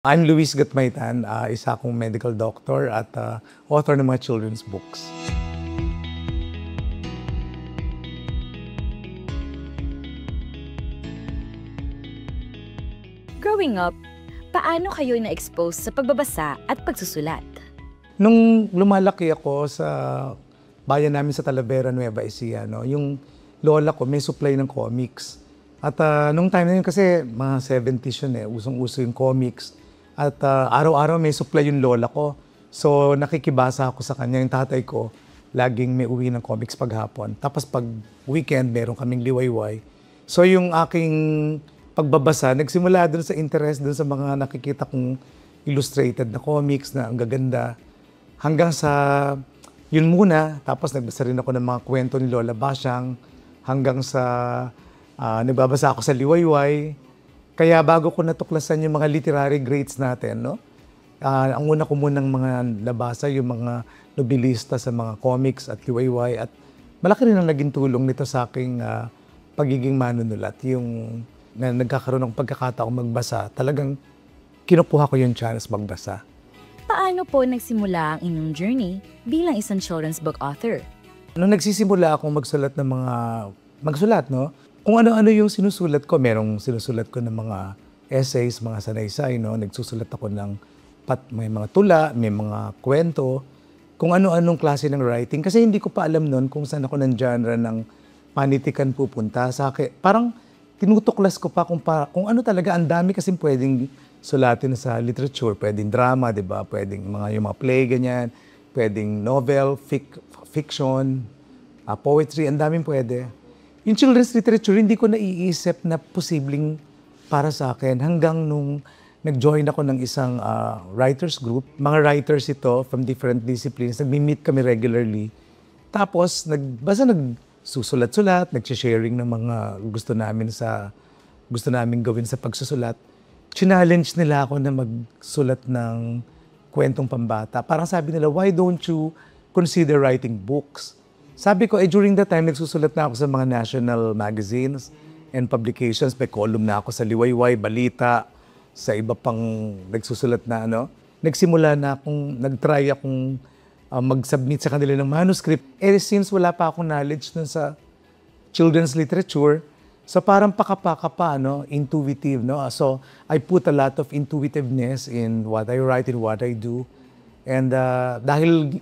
I'm Luis Gatmaytan, isa akong medical doctor at author ng mga children's books. Growing up, paano kayo na-expose sa pagbabasa at pagsusulat? Nung lumalaki ako sa bayan namin sa Talavera, Nueva Ecija, yung lola ko may supply ng comics. At nung time na yun kasi mga 70s yun usong-uso yung comics. At araw-araw may supply yung lola ko. So nakikibasa ako sa kanya. Yung tatay ko, laging may uwi ng comics paghapon. Tapos pag weekend, meron kaming liwayway. So yung aking pagbabasa, nagsimula dun sa interest dun sa mga nakikita kong illustrated na comics na ang gaganda. Hanggang sa yun muna. Tapos nagbasa rin ako ng mga kwento ni Lola Basyang. Hanggang sa nagbabasa ako sa liwayway. Kaya bago ko natuklasan yung mga literary greats natin, ang una ko munang mga nabasa yung mga nobilista sa mga comics at liwayway. At malaki rin ang naging tulong nito sa aking pagiging manunulat. Yung na nagkakaroon ng pagkakataong magbasa, talagang kinukuha ko yung chance magbasa. Paano po nagsimula ang inyong journey bilang isang children's book author? Nung nagsisimula akong magsulat, kung ano-ano yung sinusulat ko, merong sinusulat ko ng mga essays, mga sanaysay, nagsusulat ako ng may mga tula, may mga kwento, kung ano-anong klase ng writing. Kasi hindi ko pa alam noon kung saan ako ng genre ng panitikan pupunta. Sa akin, parang tinutuklas ko pa kung ano talaga, ang dami kasing pwedeng sulatin sa literature. Pwedeng drama, di ba? Pwedeng yung mga play, ganyan. Pwedeng novel, fiction, poetry, ang daming pwede. Yung children's literature, hindi ko naiisip na posibleng para sa akin hanggang nung nag-join ako ng isang writers group. Mga writers ito from different disciplines. Nag-meet kami regularly. Tapos, nagsusulat-sulat, nag-sharing ng mga gusto namin gawin sa pagsusulat. Challenge nila ako na magsulat ng kwentong pambata. Parang sabi nila, why don't you consider writing books? Sabi ko, during that time, nagsusulat na ako sa mga national magazines and publications. May column na ako sa Liwayway, Balita, sa iba pang nagsusulat na Nagsimula na nag-try akong mag-submit sa kanila ng manuscript. Since wala pa akong knowledge dun sa children's literature, so parang pakapaka pa, intuitive, So I put a lot of intuitiveness in what I write and what I do. And dahil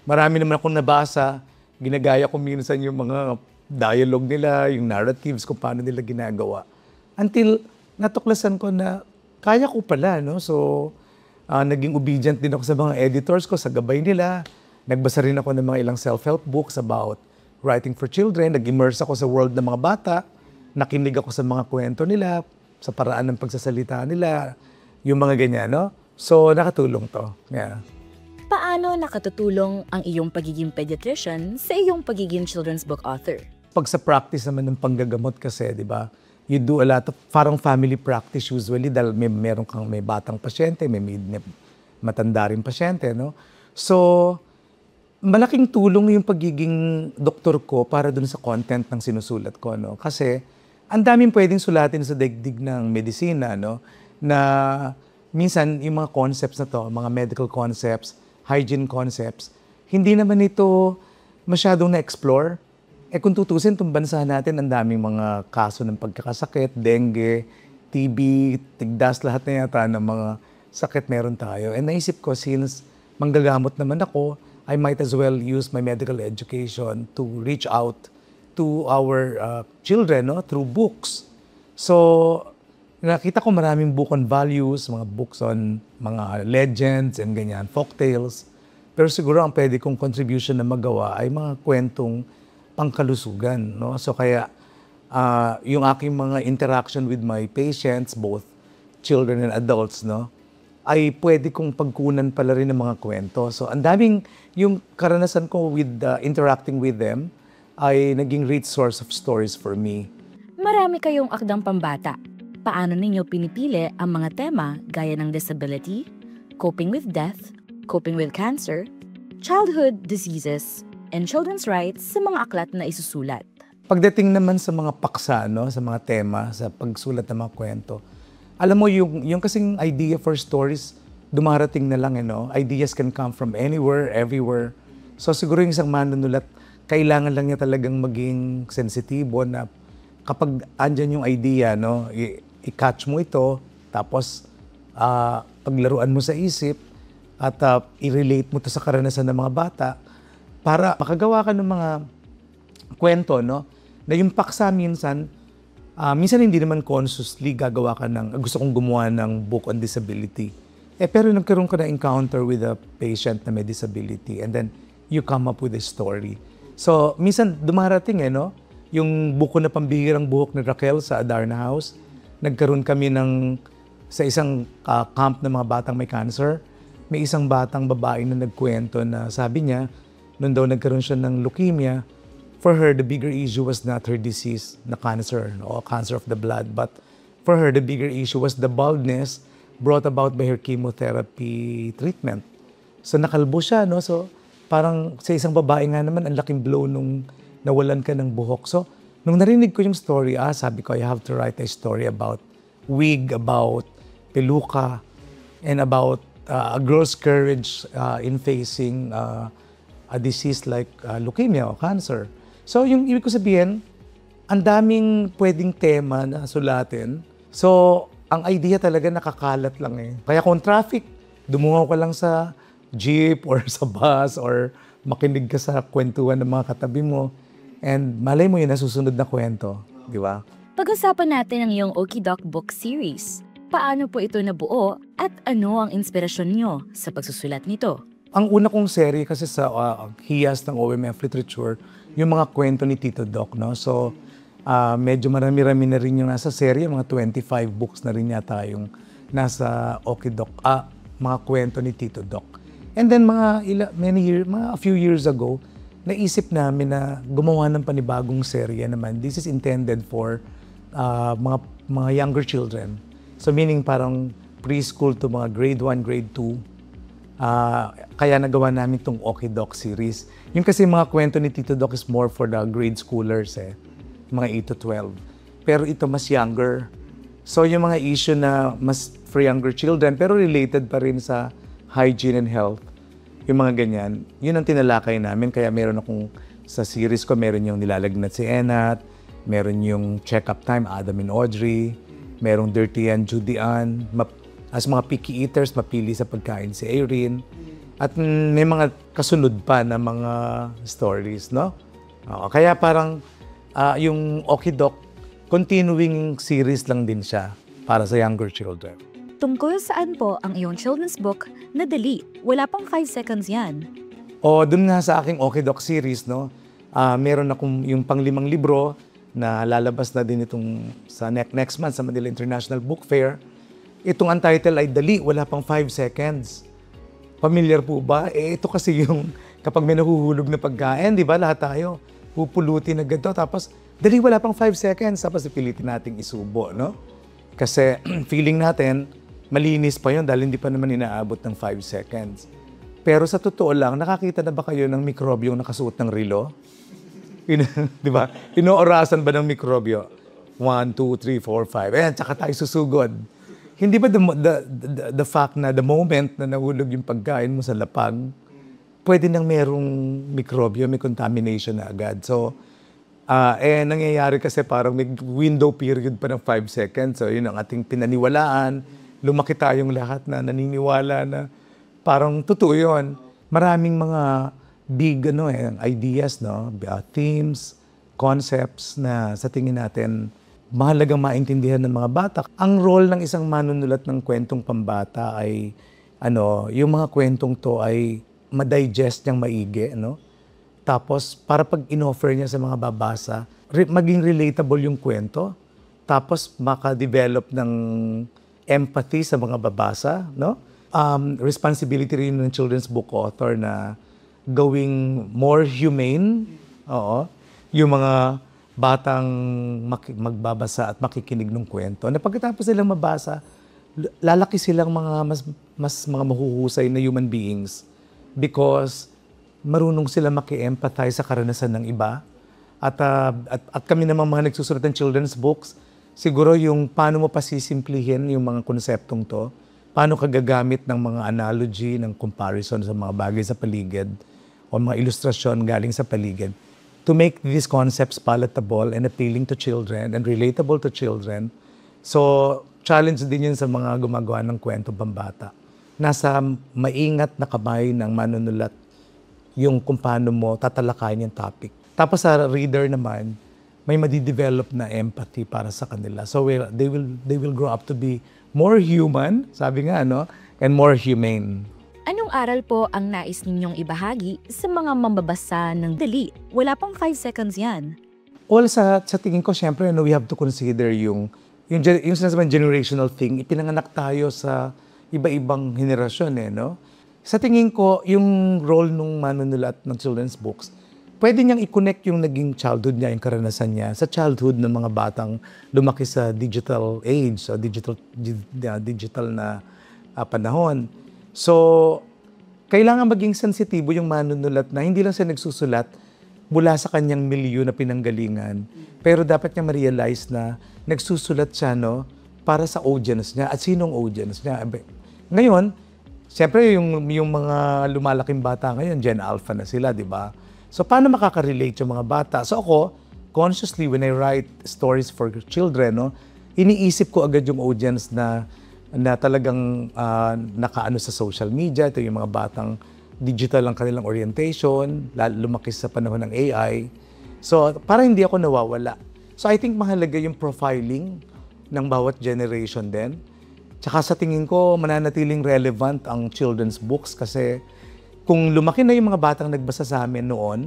marami naman akong nabasa, ginagaya ko minsan yung mga dialogue nila, yung narratives, kung paano nila ginagawa. Until natuklasan ko na kaya ko pala, So, naging obedient din ako sa mga editors ko, sa gabay nila. Nagbasa rin ako ng mga ilang self-help books about writing for children. Nag-immerse ako sa world ng mga bata. Nakinig ako sa mga kwento nila, sa paraan ng pagsasalita nila, yung mga ganyan, So, nakatulong to. Yeah. Paano nakatutulong ang iyong pagiging pediatrician sa iyong pagiging children's book author? Pag sa practice naman ng panggagamot kasi, di ba, you do a lot of parang family practice usually dahil may batang pasyente, may matanda rin pasyente, So, malaking tulong yung pagiging doktor ko para dun sa content ng sinusulat ko, Kasi, ang daming pwedeng sulatin sa daigdig ng medisina, Na minsan yung mga concepts na to, mga medical concepts, hygiene concepts, hindi naman ito masyadong na-explore. Kung tutusin, itong bansa natin, ang daming mga kaso ng pagkakasakit, dengue, TB, tigdas, lahat na yata ng mga sakit meron tayo. And naisip ko, since manggagamot naman ako, I might as well use my medical education to reach out to our children through books. So, nakita ko maraming book on values, mga books on mga legends and ganyan, folktales. Pero siguro ang pwede kong contribution na magawa ay mga kwentong pangkalusugan, So kaya yung aking mga interaction with my patients, both children and adults, ay pwede kong pagkunan pala rin ng mga kwento. So ang daming yung karanasan ko with interacting with them ay naging rich source of stories for me. Marami kayong akdang pambata. Paano ninyo pinipili ang mga tema gaya ng disability, coping with death, coping with cancer, childhood diseases, and children's rights sa mga aklat na isusulat? Pagdating naman sa mga paksa, sa mga tema, sa pagsulat ng mga kwento, alam mo, yung kasing idea for stories, dumarating na lang, Ideas can come from anywhere, everywhere. So siguro yung isang manunulat, kailangan lang niya talagang maging sensitibo na kapag andyan yung idea, i-catch mo ito, tapos paglaruan mo sa isip, at i-relate mo to sa karanasan ng mga bata, para makagawa ka ng mga kwento, na yung paksa minsan hindi naman consciously gagawa ka gusto kong gumawa ng book on disability. Pero nagkaroon ka na encounter with a patient na may disability and then you come up with a story. So, minsan dumarating, yung buko na pambihirang buhok ni Raquel sa Adarna House. Nagkaroon kami sa isang camp ng mga batang may cancer. May isang batang babae na nagkwento na sabi niya, noon daw nagkaroon siya ng leukemia, for her, the bigger issue was not her disease, na cancer, o cancer of the blood, but for her, the bigger issue was the baldness brought about by her chemotherapy treatment. So nakalbo siya, So parang sa isang babae nga naman, ang laking blow nung nawalan ka ng buhok. So nung narinig ko yung story, sabi ko, I have to write a story about wig, about peluka, and about a girl's courage in facing a disease like leukemia o cancer. So, yung ibig ko sabihin, ang daming pwedeng tema na sulatin. So, ang idea talaga nakakalat lang eh. Kaya kung traffic, dumungaw ka lang sa jeep or sa bus or makinig ka sa kwentuhan ng mga katabi mo. And malay mo yun, nasusunod na kwento. Di ba? Pag-usapan natin ang iyong Okidok Book Series. Paano po ito nabuo at ano ang inspirasyon niyo sa pagsusulat nito? Ang una kong serye kasi sa hiyas ng OMF Literature, yung mga kwento ni Tito Doc, So, medyo marami-rami na rin yung nasa serye, mga 25 books na rin yata yung nasa Okidok, mga kwento ni Tito Doc. And then a few years ago, naisip namin na gumawa ng panibagong serye naman. This is intended for mga younger children. So meaning parang preschool to mga grade 1, grade 2. Kaya nagawa namin itong Okidok series. Yung kasi mga kwento ni Tito Doc is more for the grade schoolers, mga 8 to 12. Pero ito mas younger. So yung mga issue na mas for younger children, pero related pa rin sa hygiene and health, yung mga ganyan, yun ang tinalakay namin. Kaya meron sa series ko, meron yung Nilalagnat si Enat, meron yung Check-up Time, Adam and Audrey, merong Dirty Ann, Judy Ann, as mga picky eaters, mapili sa pagkain si Irene. At may mga kasunod pa na mga stories, Kaya parang yung Okidok, continuing series lang din siya para sa younger children. Tungkol saan po ang iyong children's book na dali? Wala pang 5 seconds yan. Dun nga sa aking Okidok series, meron akong yung pang-5 libro na lalabas na din itong sa next month sa Manila International Book Fair. Itong ang title ay Dali, wala pang 5 seconds. Familiar po ba? Ito kasi yung kapag may nahuhulog na pagkain, di ba? Lahat tayo pupulutin agad to. Tapos, dali, wala pang 5 seconds. Tapos ipilitin nating isubo, Kasi feeling natin, malinis pa yun dahil hindi pa naman inaabot ng 5 seconds. Pero sa totoo lang, nakakita na ba kayo ng mikrobyong nakasuot ng relo? Di ba? Inoorasan ba ng mikrobyo? 1, 2, 3, 4, 5. Ayan, tsaka tayo susugod. Hindi ba the fact na the moment na nahulog yung pagkain mo sa lapag, pwede nang merong mikrobyo, may contamination na agad. So, nangyayari kasi parang may window period pa ng 5 seconds. So, yun ang ating pinaniwalaan. Lumaki tayong lahat na naniniwala na parang totoo yun. Maraming mga big ideas, themes, concepts na sa tingin natin mahalagang maintindihan ng mga bata. Ang role ng isang manunulat ng kwentong pambata ay yung mga kwentong to ay ma-digest niyang maigi, Tapos para pag in-offer niya sa mga babasa, maging relatable yung kwento. Tapos maka-develop ng empathy sa mga babasa, responsibility rin ng children's book author na gawing more humane, yung mga batang magbabasa at makikinig ng kwento. Na pagkatapos silang mabasa, lalaki silang mas mga mahuhusay na human beings because marunong sila maki-empathize sa karanasan ng iba. At kami naman mga nagsusulat ng children's books, siguro yung paano mo pasisimplihin yung mga konseptong to, paano ka gagamit ng mga analogy, ng comparison sa mga bagay sa paligid o mga ilustrasyon galing sa paligid to make these concepts palatable and appealing to children and relatable to children. So, challenge din yun sa mga gumagawa ng kwento pambata. Nasa maingat na kamay ng manunulat yung kung paano mo tatalakayin yung topic. Tapos sa reader naman, may madidevelop na empathy para sa kanila. So they will grow up to be more human, sabi nga, no? And more humane. Anong aral po ang nais ninyong ibahagi sa mga mambabasa ng dali? Wala pang 5 seconds yan. Well, sa tingin ko, syempre, no, we have to consider yung sinasabing generational thing. Ipinanganak tayo sa iba-ibang henerasyon, no? Sa tingin ko, yung role ng manunulat ng children's books, pwede niyang i-connect yung naging childhood niya, yung karanasan niya, sa childhood ng mga batang lumaki sa digital age, sa digital na panahon. So, kailangan maging sensitibo yung manunulat na hindi lang siya nagsusulat mula sa kanyang milieu na pinanggalingan, pero dapat niya ma-realize na nagsusulat siya, no, para sa audience niya. At sinong audience niya? Ngayon, siyempre yung mga lumalaking bata ngayon, Gen Alpha na sila, di ba? So, paano makaka-relate yung mga bata? So, ako, consciously, when I write stories for children, no, iniisip ko agad yung audience na talagang nakaano sa social media. Ito yung mga batang digital ang kanilang orientation, lumaki sa panahon ng AI. So, para hindi ako nawawala. So, I think mahalaga yung profiling ng bawat generation din. Tsaka sa tingin ko, mananatiling relevant ang children's books kasi kung lumaki na yung mga batang nagbasa sa amin noon,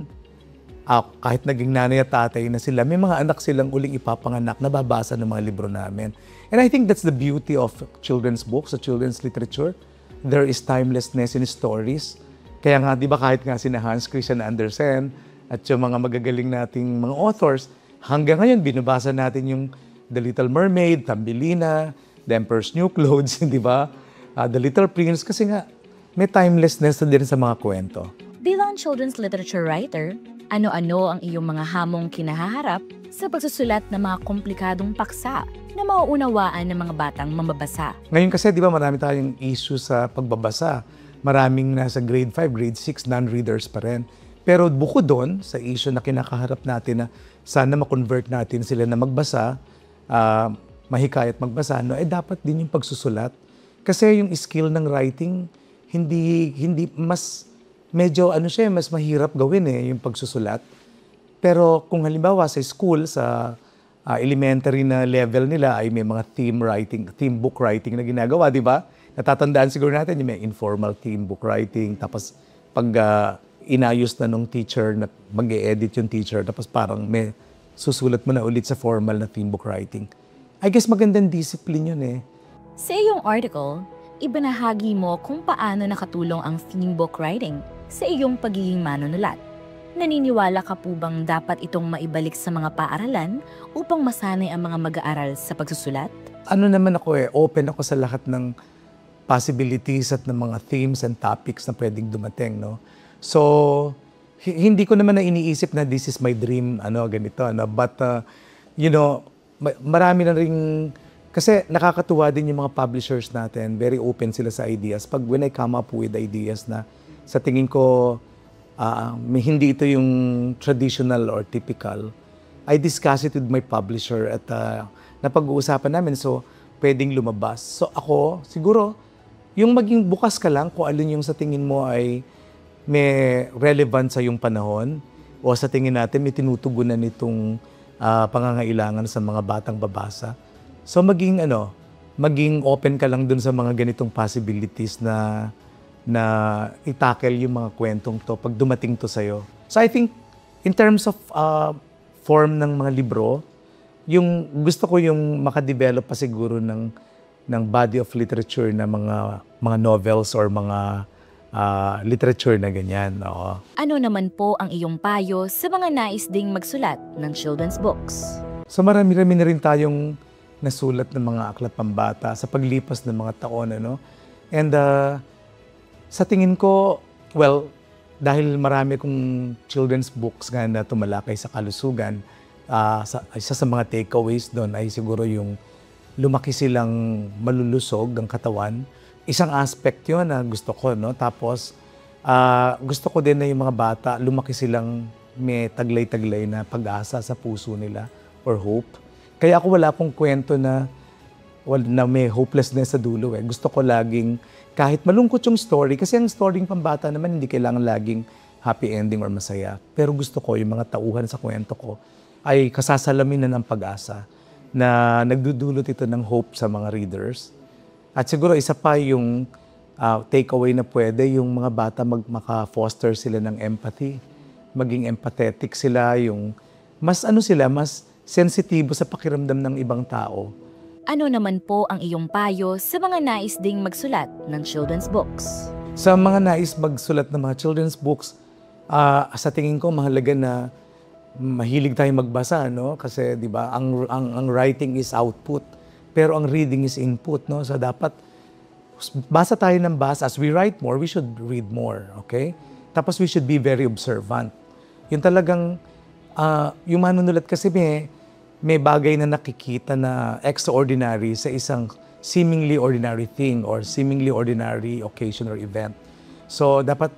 kahit naging nanay at tatay na sila, may mga anak silang uling ipapanganak na babasa ng mga libro namin. And I think that's the beauty of children's books, of children's literature. There is timelessness in stories. Kaya nga, di ba kahit nga sina Hans Christian Andersen at yung mga magagaling nating mga authors, hanggang ngayon binabasa natin yung The Little Mermaid, Thumbelina, The Emperor's New Clothes, di ba? The Little Prince, kasi nga may timelessness na din sa mga kwento. Bilang children's literature writer, ano-ano ang iyong mga hamong kinahaharap sa pagsusulat ng mga komplikadong paksa na mauunawaan ng mga batang mambabasa? Ngayon kasi, di ba, marami tayong issue sa pagbabasa. Maraming nasa grade 5, grade 6, non-readers pa rin. Pero bukod doon, sa issue na kinakaharap natin na sana ma-convert natin sila na magbasa, mahikayat magbasa, no, dapat din yung pagsusulat. Kasi yung skill ng writing, hindi mas medyo mas mahirap gawin yung pagsusulat. Pero kung halimbawa sa school, sa elementary na level nila ay may mga theme book writing na ginagawa, di ba? Natatandaan siguro natin yung may informal theme book writing, tapos pag inayos na nung teacher, na mag-e-edit yung teacher, tapos parang may susulat mo na ulit sa formal na theme book writing. I guess magandang discipline yun Sa iyong article, ibinahagi mo kung paano nakatulong ang theme book writing sa iyong pagiging manunulat. Naniniwala ka po bang dapat itong maibalik sa mga paaralan upang masanay ang mga mag-aaral sa pagsusulat? Ano naman ako open ako sa lahat ng possibilities at ng mga themes and topics na pwedeng dumating, no? So, hindi ko naman na iniisip na this is my dream, ganito, But, marami na rin, kasi nakakatuwa din yung mga publishers natin, very open sila sa ideas. When I come up with ideas na sa tingin ko, hindi ito yung traditional or typical, I discuss it with my publisher at napag-uusapan namin, so pwedeng lumabas. So ako, siguro, yung maging bukas ka lang kung alin yung sa tingin mo ay may relevant sa yung panahon o sa tingin natin may tinutugunan nitong pangangailangan sa mga batang babasa. So maging open ka lang dun sa mga ganitong possibilities na itackle yung mga kwentong to pag dumating to sa'yo. So I think in terms of form ng mga libro, yung gusto ko yung makadevelop pa siguro ng body of literature na mga novels or mga literature na ganyan. Oo. Ano naman po ang iyong payo sa mga nais ding magsulat ng children's books? So marami-rami na rin tayong nasulat ng mga aklat pambata sa paglipas ng mga taon. And sa tingin ko, well, dahil marami kong children's books nga na tumalakay sa kalusugan, isa sa mga takeaways doon ay siguro yung lumaki silang malulusog ang katawan. Isang aspect yun na gusto ko, no? Tapos, gusto ko din na yung mga bata, lumaki silang may taglay-taglay na pag-asa sa puso nila or hope. Kaya ako wala akong kwento na may hopelessness sa dulo. Gusto ko laging, kahit malungkot yung story, kasi ang storyng pambata naman hindi kailangan laging happy ending or masaya. Pero gusto ko yung mga tauhan sa kwento ko ay kasasalamin na ng pag-asa na nagdudulot ito ng hope sa mga readers. At siguro isa pa yung takeaway na pwede, yung mga bata maka-foster sila ng empathy, maging empathetic sila, yung mas sensitibo sa pakiramdam ng ibang tao. Ano naman po ang iyong payo sa mga nais ding magsulat ng children's books? Sa mga nais magsulat ng mga children's books, sa tingin ko mahalaga na mahilig tayong magbasa, no? Kasi 'di ba, ang writing is output, pero ang reading is input, no? So dapat basa tayo ng basa. As we write more, we should read more, okay? Tapos we should be very observant. Yung talagang yung manunulat kasi may bagay na nakikita na extraordinary sa isang seemingly ordinary thing or seemingly ordinary occasion or event. So, dapat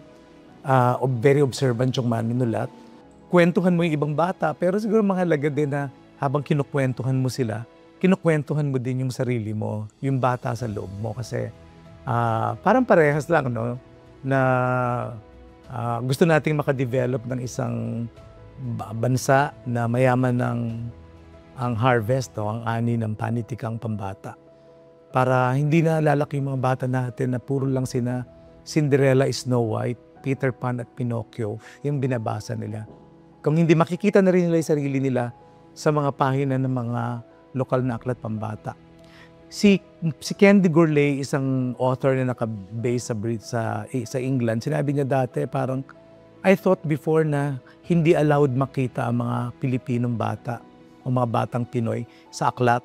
very observant yung manunulat. Kwentuhan mo yung ibang bata, pero siguro mahalaga din na habang kinukwentuhan mo sila, kinukwentuhan mo din yung sarili mo, yung bata sa loob mo. Kasi parang parehas lang, no? Na gusto nating makadevelop ng isang bansa na mayaman ng ang harvest, no, ang ani ng panitikang pambata. Para hindi na lalaki yung mga bata natin na puro lang sina Cinderella, Snow White, Peter Pan at Pinocchio, yung binabasa nila. Kung hindi makikita na rin nila yung sarili nila sa mga pahina ng mga lokal na aklat pambata. Si Candy Gourlay, isang author na naka-base sa England, sinabi niya dati parang, I thought before na hindi allowed makita ang mga Pilipinong bata o mga batang Pinoy sa aklat.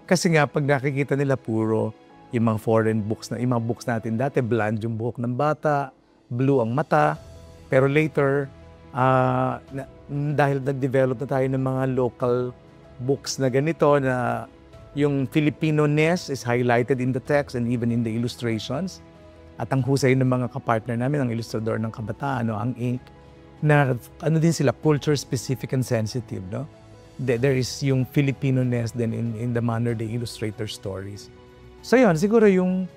Kasi nga, pag nakikita nila puro yung mga foreign books, yung mga books natin dati, blonde yung buhok ng bata, blue ang mata. Pero later, dahil nag-develop na tayo ng mga local books na ganito, na yung Filipino-ness is highlighted in the text and even in the illustrations. At ang husay ng mga kapartner namin, ang illustrador ng kabataan, ang ink, na din sila, culture-specific and sensitive, no? There is yung Filipino-ness din in the manner they illustrate their stories. So yun, siguro yung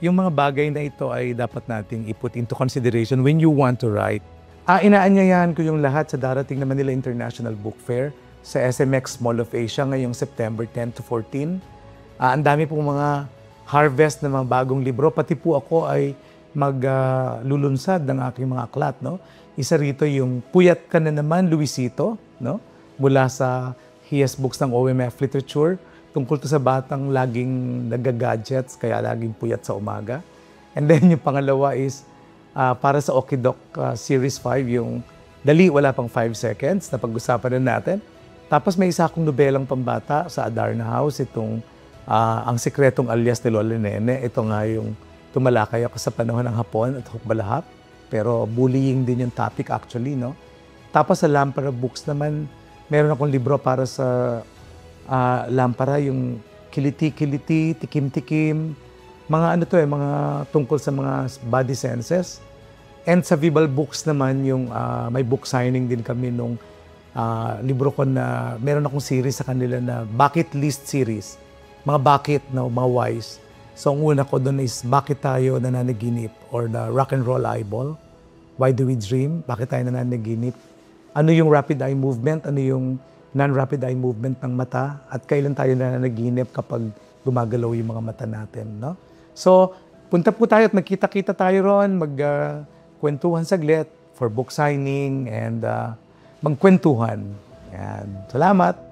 mga bagay na ito ay dapat nating i-put into consideration when you want to write. Inaanyayahan ko yung lahat sa darating na Manila International Book Fair sa SMX Mall of Asia ngayong September 10 to 14. Ang dami pong mga harvest ng mga bagong libro. Pati po ako ay maglulunsad ng aking mga aklat, no? Isa rito yung Puyat Ka Na Naman, Luisito, no? Mula sa Hies Books ng OMF Literature, tungkol to sa batang laging nag-gadgets, kaya laging puyat sa umaga. And then yung pangalawa is para sa Okidok Series 5, yung Dali, Wala Pang 5 Seconds, na pag-usapan na natin. Tapos may isa akong nobelang pambata sa Adarna House, itong Ang Sikretong Alias ni Lola Nene. Ito nga yung tumalakay ako sa panahon ng Hapon at Hukbalahap. Pero bullying din yung topic actually, no? Tapos sa Lampara Books naman, meron akong libro para sa Lampara, yung Kiliti-Kiliti, Tikim-Tikim, mga mga tungkol sa mga body senses. And sa Vibal Books naman, yung may book signing din kami nung libro ko na meron akong series sa kanila na bucket list series. Mga bakit, no, mga whys. So ang una ko doon is Bakit Tayo Nananaginip or the Rock and Roll Eyeball. Why Do We Dream? Bakit tayo nananaginip? Ano yung rapid eye movement? Ano yung non-rapid eye movement ng mata? At kailan tayo nananaginip kapag gumagalaw yung mga mata natin, no? So, punta po tayo at magkita-kita tayo ron, magkwentuhan saglit for book signing and magkwentuhan. Yan. Salamat!